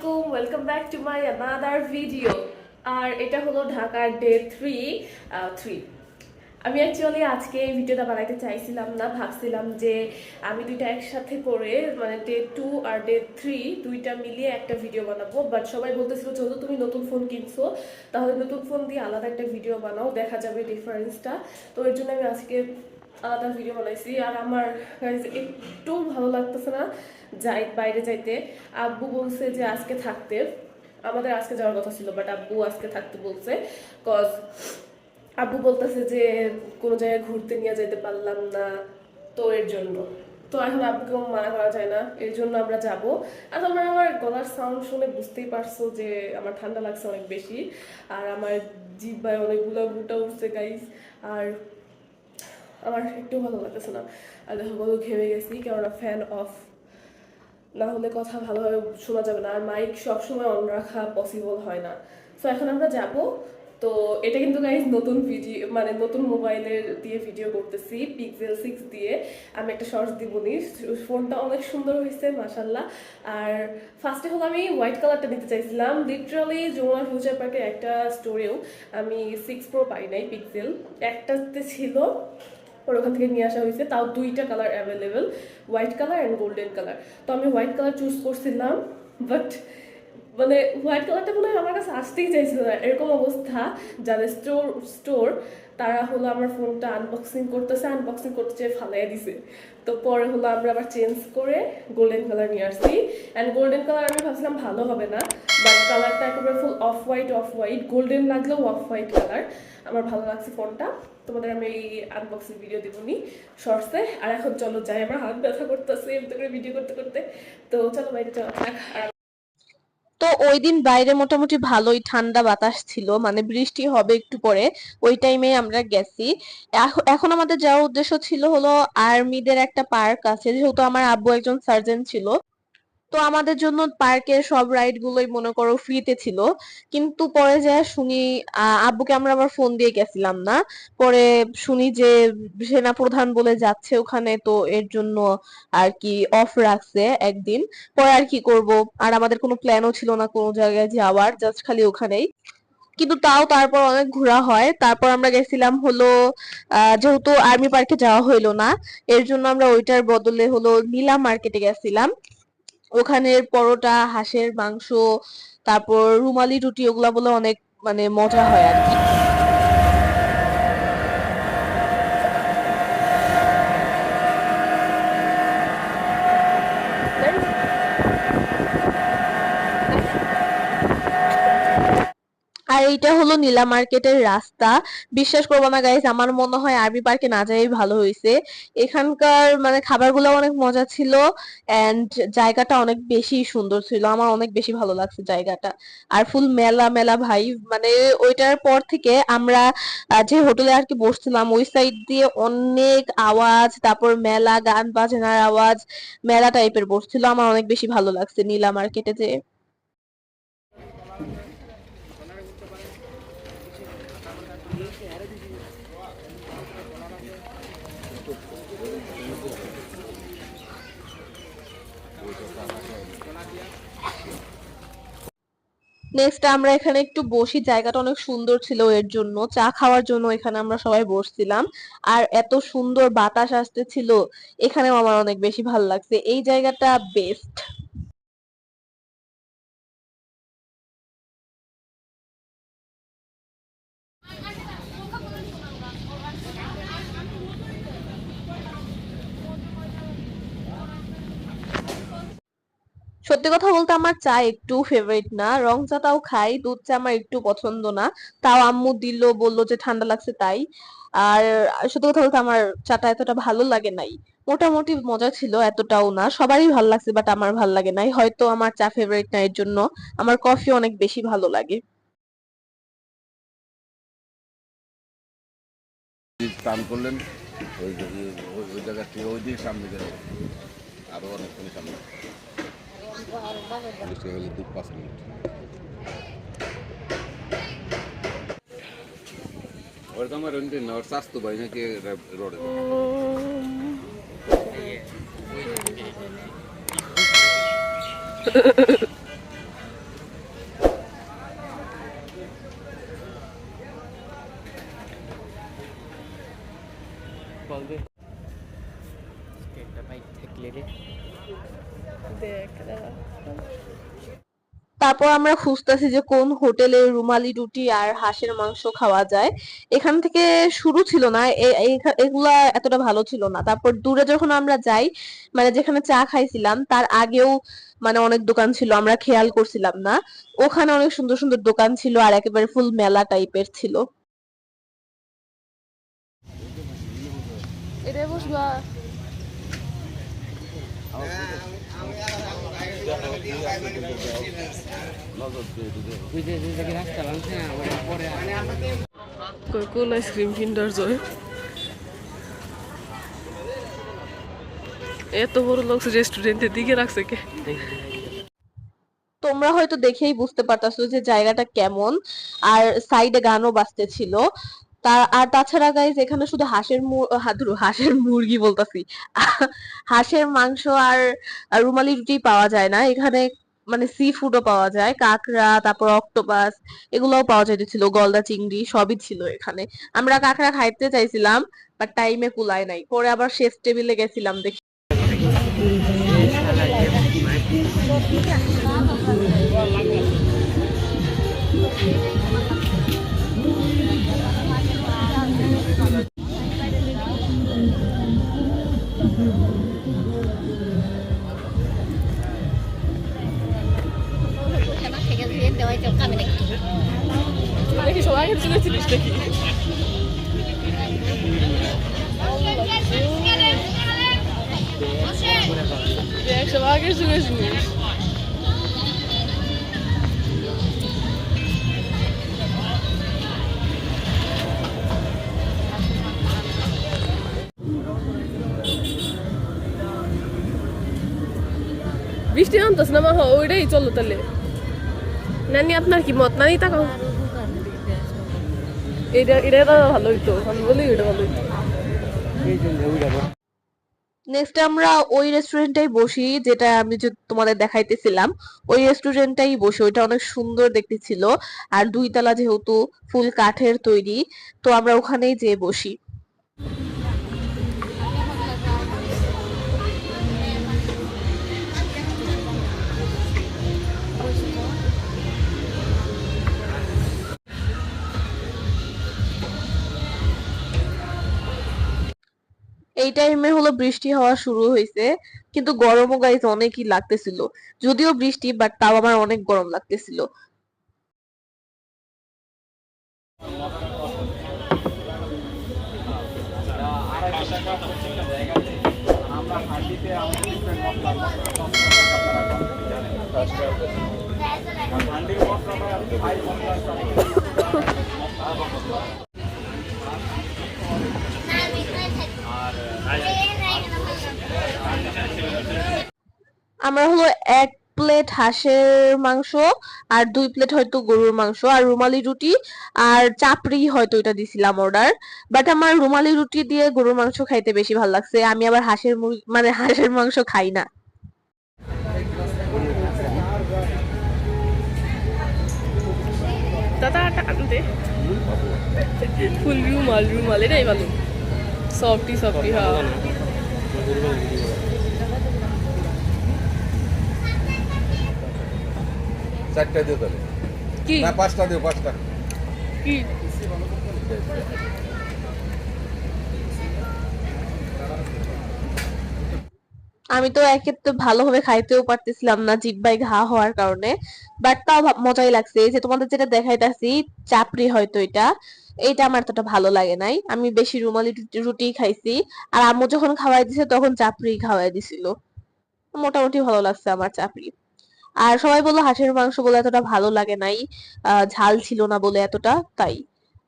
আলাইকুম, welcome back to my another video. আর এটা হলো ঢাকার ডে 3। আমি অ্যাকচুয়ালি আজকে এই ভিডিওটা বানাইতে চাইছিলাম না, ভাবছিলাম যে আমি দুইটা একসাথে করে মানে ডে 2 আর ডে 3 দুইটা মিলিয়ে একটা ভিডিও বানাবো। বাট সবাই বলতেছিল যেহেতু তুমি নতুন ফোন কিনছো তাহলে নতুন ফোন দিয়ে আলাদা একটা ভিডিও বানাও, দেখা যাবে ডিফারেন্সটা। তো এর জন্য আমি আজকে আলাদা ভিডিও বানাইছি। আর আমার একটু ভালো লাগতেছে না বাইরে যাইতে। আব্বু বলছে যে আজকে থাকতে, আমাদের আজকে যাওয়ার কথা ছিল বাট আব্বু আজকে থাকতে বলছে। কজ আব্বু বলতেছে যে কোনো জায়গায় ঘুরতে নিয়ে যেতে পারলাম না, তো এর জন্য। তো এখন আব্বুকেও মানা করা যায় না, এর জন্য আমরা যাব। আর তোমরা আমার গলার সাউন্ড শুনে বুঝতেই পারছো যে আমার ঠান্ডা লাগছে অনেক বেশি, আর আমার জিহ্বায় অনেকগুলো গুটা উঠছে গাইস। আর আমার একটু ভালো লাগতেছে না, আর দেখো কত ঘেমে গেছি, কেননা ফ্যান অফ না হলে কথা ভালোভাবে শোনা যাবে না, আর মাইক সবসময় অন রাখা পসিবল হয় না। তো এখন আমরা যাব। তো এটা কিন্তু গাইজ নতুন ভিডিও, মানে নতুন মোবাইলের দিয়ে ভিডিও করতেছি, পিক্সেল 6 দিয়ে। আমি একটা শর্টস দিবনি, ফোনটা অনেক সুন্দর হয়েছে মাশাল্লাহ। আর ফার্স্টে হলো আমি হোয়াইট কালারটা নিতে চাইছিলাম, লিটারালি যমুনা ফিউচার পার্কের একটা স্টোরেও আমি 6 Pro পাই নাই, পিক্সেল একটাতে ছিল, ওর ওখান থেকে নিয়ে আসা হয়েছে। তাও দুইটা colour available, white colour and golden colour. তো আমি হোয়াইট কালার চুজ করছিলাম, বাট মানে হোয়াইট কালারটা মনে হয় আমার কাছে আসতেই চাইছিল না, এরকম অবস্থা। যাদের স্টোর তারা হলো আমার ফোনটা আনবক্সিং করতে চেয়ে ফালাই দিছে। তো পরে হলো আমরা আবার চেঞ্জ করে গোল্ডেন কালার নিয়ে আসছি। অ্যান্ড গোল্ডেন কালার আমি ভাবছিলাম ভালো হবে না, বাট কালারটা একেবারে ফুল অফ হোয়াইট, গোল্ডেন লাগলেও অফ হোয়াইট কালার। আমার ভালো লাগছে ফোনটা। তোমাদের আমি এই আনবক্সিং ভিডিও দেবনি শর্টসে। আর এখন চলো যাই, আমার হাত ব্যথা করতেছে এমনি করে ভিডিও করতে করতে। তো চলো বাইরে যাওয়া যাক। আর তো ওই দিন বাইরে মোটামুটি ভালোই ঠান্ডা বাতাস ছিল, মানে বৃষ্টি হবে একটু পরে, ওই টাইমে আমরা গেছি। এখন আমাদের যাওয়ার উদ্দেশ্য ছিল হলো আর্মিদের একটা পার্ক আছে, যেহেতু আমার আব্বু একজন সার্জন ছিল। তো আমাদের জন্য পার্কের সব রাইড গুলোই মনে করো ফ্রিতে ছিল। কিন্তু পরে যা শুনি, আব্বুকে আমরা আবার ফোন দিয়ে গেছিলাম না। পরে শুনি যে সেনা প্রধান বলে যাচ্ছে ওখানে, তো এর জন্য আর কি অফ রাখছে একদিন। পরে আর কি করব, আর আমাদের কোনো প্ল্যানও ছিল না কোনো জায়গায় যাওয়ার, জাস্ট খালি ওখানেই। কিন্তু তাও তারপর অনেক ঘোরা হয়। তারপর আমরা গেছিলাম হলো যেহেতু আর্মি পার্কে যাওয়া হইলো না, এর জন্য আমরা ওইটার বদলে হলো নীলা মার্কেটে গেছিলাম। ওখানের পরোটা, হাঁসের মাংস, তারপর রুমালি রুটি, ওগুলা বলে অনেক মানে মজা হয় আর কি। আর এইটা হলো নীলা মার্কেটের রাস্তা। বিশ্বাস করবো না গাইস, আমার মনে হয় আরবি পার্কে না যাই ভালো হয়েছে। এখানকার মানে খাবারগুলো অনেক মজা ছিল, এন্ড জায়গাটা অনেক বেশি সুন্দর ছিল, আমার অনেক বেশি ভালো লাগছে জায়গাটা। আর ফুল মেলা মেলা ভাই, মানে ওইটার পর থেকে আমরা যে হোটেলে আর কি বসছিলাম ওই সাইড দিয়ে অনেক আওয়াজ, তারপর মেলা, গান বাজনার আওয়াজ, মেলা টাইপের বসছিল। আমার অনেক বেশি ভালো লাগছে নীলা মার্কেটে যে। নেক্সট আমরা এখানে একটু বসি, জায়গাটা অনেক সুন্দর ছিল, এর জন্য চা খাওয়ার জন্য এখানে আমরা সবাই বসছিলাম। আর এত সুন্দর বাতাস আসতেছিল, এখানেও আমার অনেক বেশি ভালো লাগছে, এই জায়গাটা বেস্ট। সত্যি কথা বলতে আমার চা একটু ফেভারিট না, রং চাটাও খাই, দুধ চা আমার একটু পছন্দ না। তাও আম্মু দিল, বললো যে ঠান্ডা লাগছে তাই। আর সত্যি কথা বলতে আমার চাটা এতটা ভালো লাগে নাই। মোটামুটি মজা ছিল, এতটাও না, সবারই ভালো লাগছে বাট আমার ভালো লাগে নাই, হয়তো আমার চা ফেভারিট না এর জন্য। আমার কফি অনেক বেশি ভালো লাগে। স্নান করলেন ওই ওই ওই জায়গা থেকে ওই দিকে সামনে গেলে আরো অনেকখানি সামনে বেশি হলে 2-5 মিনিট। ওর তো আমার ওর স্বাস্থ্য ভাই নাকি রোডে কল দে একটা বাইক থাকলে রে দেখ দাঁড়া। তারপর আমরা খুঁজতেছি যে কোন হোটেলে রুমালি রুটি আর হাঁসের মাংস খাওয়া যায়। এখান থেকে শুরু ছিল না, এগুলা এতটা ভালো ছিল না। তারপর দূরে যখন আমরা যাই, মানে যেখানে চা খাইছিলাম তার আগেও মানে অনেক দোকান ছিল, আমরা খেয়াল করছিলাম না। ওখানে অনেক সুন্দর সুন্দর দোকান ছিল আর একেবারে ফুল মেলা টাইপের ছিল। এটাই বসবা। তুই যে জায়গায় রাস্তা লাগছে না পরে কোন আইসক্রিম কিন্ডার জয় এত বড় লোক রেস্টুরেন্টের দিকে রাখছে কে? তোমরা হয়তো দেখেই বুঝতে পারতাছো যে জায়গাটা কেমন, আর সাইডে গানও বাজতেছিল। আর তাছাড়া গাইজ এখানে শুধু হাঁসের মুরগি বলতাছি, হাঁসের মাংস আর রুমালি রুটি পাওয়া যায় না এখানে, মানে সি ফুডও পাওয়া যায়, কাঁকড়া তারপর অক্টোপাস এগুলোও পাওয়া যাইতেছিল, গলদা চিংড়ি সবই ছিল এখানে। আমরা কাঁকড়া খাইতে চাইছিলাম বাট টাইমে কুলায় নাই, পরে আবার শেষ টেবিলে গেছিলাম দেখি। নাকি সবাই আগের চলে ছিলিস নাকি? দেখ সবাই আগের চলে ছিলিস। বৃষ্টি নামতাস না মা, ওইটাই চলো তাহলে। নানি আপনার কি মত? নানি তাকাও, এটা ভালো হইতো, আমি বলি এটা ভালো হইতো। নেক্সট আমরা ওই রেস্টুরেন্টটাই বসি যেটা আমি যে তোমাদের দেখাইতেছিলাম, ওই রেস্টুরেন্টটাই বসি, ওইটা অনেক সুন্দর দেখতে ছিল। আর 2 তলা যেহেতু ফুল কাঠের তৈরি, তো আমরা ওখানেই যেয়ে বসি। এই টাইমে হলো বৃষ্টি হওয়া শুরু হয়েছে, কিন্তু গরমও গাইজ অনেকই লাগতেছিল। যদিও বৃষ্টি বাট তাও আমার অনেক গরম লাগতেছিল। আমরা হলো 1 প্লেট হাঁসের মাংস আর 2 প্লেট হয়তো গরুর মাংস আর রুমালি রুটি আর চাপড়ি হয়তো এটা দিছিলাম অর্ডার। বাট আমার রুমালি রুটি দিয়ে গরুর মাংস খাইতে বেশি ভালো লাগছে, আমি আবার হাঁসের মাংস খাই না। দাদা আনতে ফুল রুমাল এটাই ভালো, সফটি হ্যাঁ। চারটা দিও তাহলে, কি না 5টা দিও, 5টা। কি আমি তো একে তো ভালোভাবে খাইতেও পারতেছিলাম না জিহ্বায় ঘা হওয়ার কারণে, বাট তাও মজাই লাগছে। এই যে তোমাদের যেটা দেখাইতাছি চাপড়ি হয়তো এইটা আমার এতটা ভালো লাগে নাই, আমি বেশি রুমালি রুটি খাইছি। আর আম্মু যখন খাওয়াই দিছে তখন চাপড়ি খাওয়াই দিছিল, মোটামুটি ভালো লাগছে আমার চাপড়ি। আর সবাই বললো হাঁসের মাংস বলে এতটা ভালো লাগে নাই, ঝাল ছিল না বলে এতটা, তাই।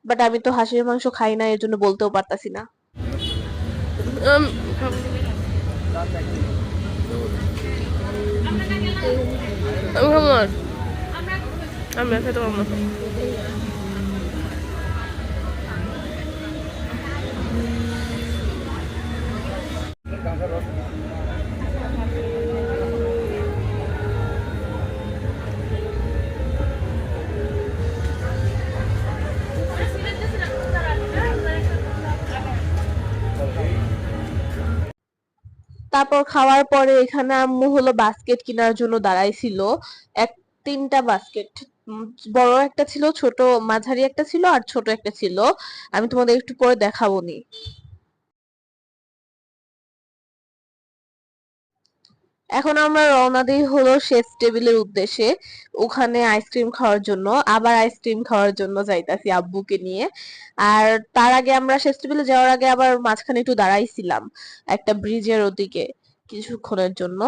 বাট আমি তো হাঁসের মাংস খাই না, এর জন্য বলতেও পারতাছি না। আমি খাবো না, আমি খেতে পারবো না। তারপর খাওয়ার পরে এখানে আম্মু হলো বাস্কেট কেনার জন্য দাঁড়াইছিল। এক 3টা বাস্কেট, বড় একটা ছিল, ছোট মাঝারি একটা ছিল আর ছোট একটা ছিল। আমি তোমাদের একটু পরে দেখাবো নি। এখন আমরা রওনা দিই হলো শেফ টেবিলের উদ্দেশ্যে। ওখানে আইসক্রিম খাওয়ার জন্য, আবার আইসক্রিম খাওয়ার জন্য যাইতাছি আব্বুকে নিয়ে। আর তার আগে আমরা শেফ টেবিলে যাওয়ার আগে আবার মাঝখানে একটু দাঁড়াইছিলাম একটা ব্রিজের ওদিকে কিছুক্ষণের জন্য।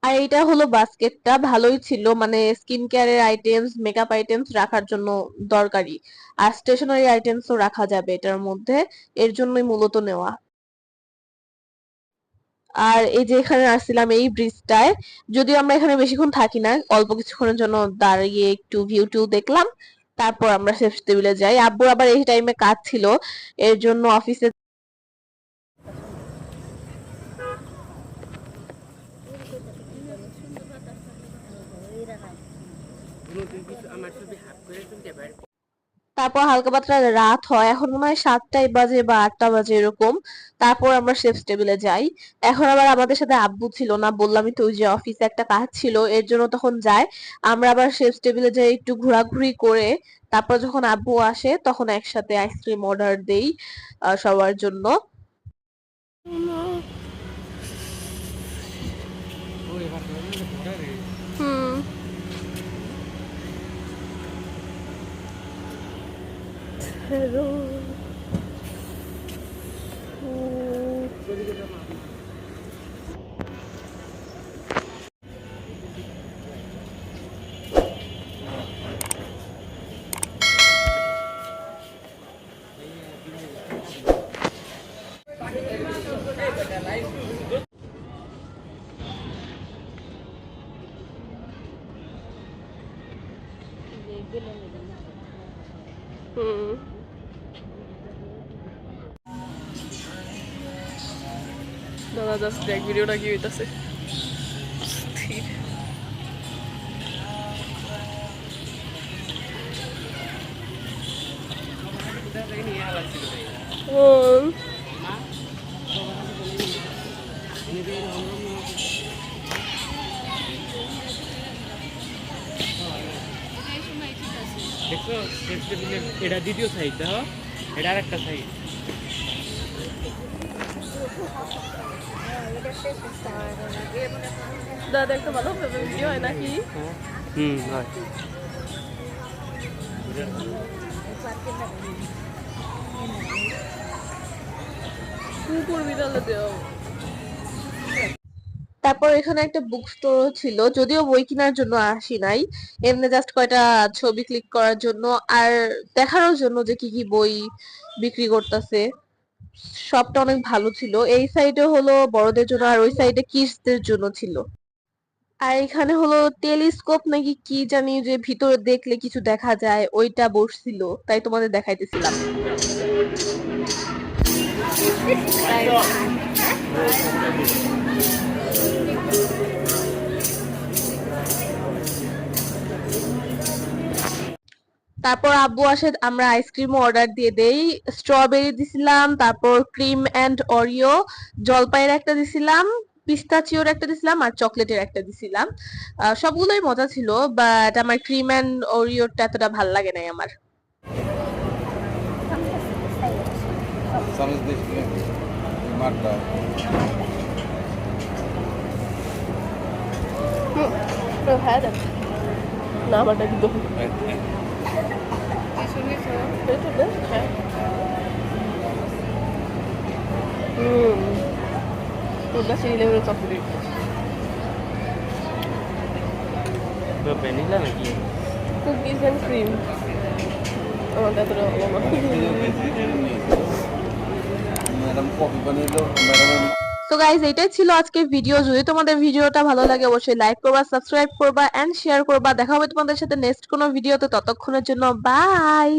আর এটা হলো বাস্কেটটা, ভালোই ছিল, মানে স্কিন কেয়ারের আইটেমস, মেকআপ আইটেমস রাখার জন্য দরকারি। আর স্টেশনারি আইটেমসও রাখা যাবে এটার মধ্যে, এর জন্যই মূলত নেওয়া। আর এই যে এখানে আসছিলাম এই ব্রিজটায়, যদিও আমরা এখানে বেশিক্ষণ থাকি না, অল্প কিছুক্ষণের জন্য দাঁড়িয়ে একটু ভিউ টিউ দেখলাম, তারপর আমরা শেফ টেবিলে যাই। আব্বুর আবার এই টাইমে কাজ ছিল, এর জন্য অফিসে। তারপর হালকা পাতলা রাত হয়, এখন মনে হয় 7টাই বাজে বা 8টা বাজে এরকম। তারপর আমরা শেফ টেবিলে যাই। এখন আবার আমাদের সাথে আব্বু ছিল না, বললামই তো, ওই যে অফিসে একটা কাজ ছিল, এর জন্য তখন যাই। আমরা আবার শেফ টেবিলে যাই একটু ঘোরাঘুরি করে। তারপর যখন আব্বু আসে তখন একসাথে আইসক্রিম অর্ডার দেই সবার জন্য। হুম। হ্যালো। হুম। দাদা জাস্ট দেখ ভিডিওটা কি হইতাছে। দেখো শেফ টেবিলের এটা দ্বিতীয় সাইড, দেখো এটা আরেকটা সাইড। দাদা একটা ভালো ভিডিও হয় নাকি? হুম, হয়। কুকুর বিড়ালে দেও। তারপর এখানে একটা বুক স্টোর ছিল, যদিও বই কেনার জন্য আসি নাই, এমনি জাস্ট কয়টা ছবি ক্লিক করার জন্য আর দেখানোর জন্য যে কি কি বই বিক্রি করতেছে। শপটা অনেক ভালো ছিল। এই সাইডে হলো বড়দের জন্য আর ওই সাইডে কিডসদের জন্য ছিল। আর এখানে হলো টেলিস্কোপ নাকি কি জানি, যে ভিতরে দেখলে কিছু দেখা যায়, ওইটা বসছিল, তাই তোমাদের দেখাইতেছিলাম। তারপর আব্বু আসে, আমরা আইসক্রিমও অর্ডার দিয়ে দেই। স্ট্রবেরি দিছিলাম, তারপর ক্রিম এন্ড অরিও, জলপাইয়ের একটা দিছিলাম, পিস্তাচিওর একটা দিছিলাম আর চকলেটের একটা দিছিলাম। সবগুলোই মজা ছিল, বাট আমার ক্রিম এন্ড অরিওটা এতটা ভাল লাগে নাই আমার। समझ देखिए मारता হ্যাঁ দেখ না আমারটা কিন্তু তোমরা সেই লেভেলের চকলেট ভ্যানিলা নাকি? কুকিজ এন্ড ক্রিম আমাদের এতটা ভালো না। मैडम कॉफी बने लो मैडम। তো গাইজ, এটাই ছিল আজকের ভিডিও। যদি তোমাদের ভিডিওটা ভালো লাগে অবশ্যই লাইক করবা, সাবস্ক্রাইব করবা এন্ড শেয়ার করবা। দেখা হবে তোমাদের সাথে নেক্সট কোনো ভিডিওতে, ততক্ষণের জন্য বাই।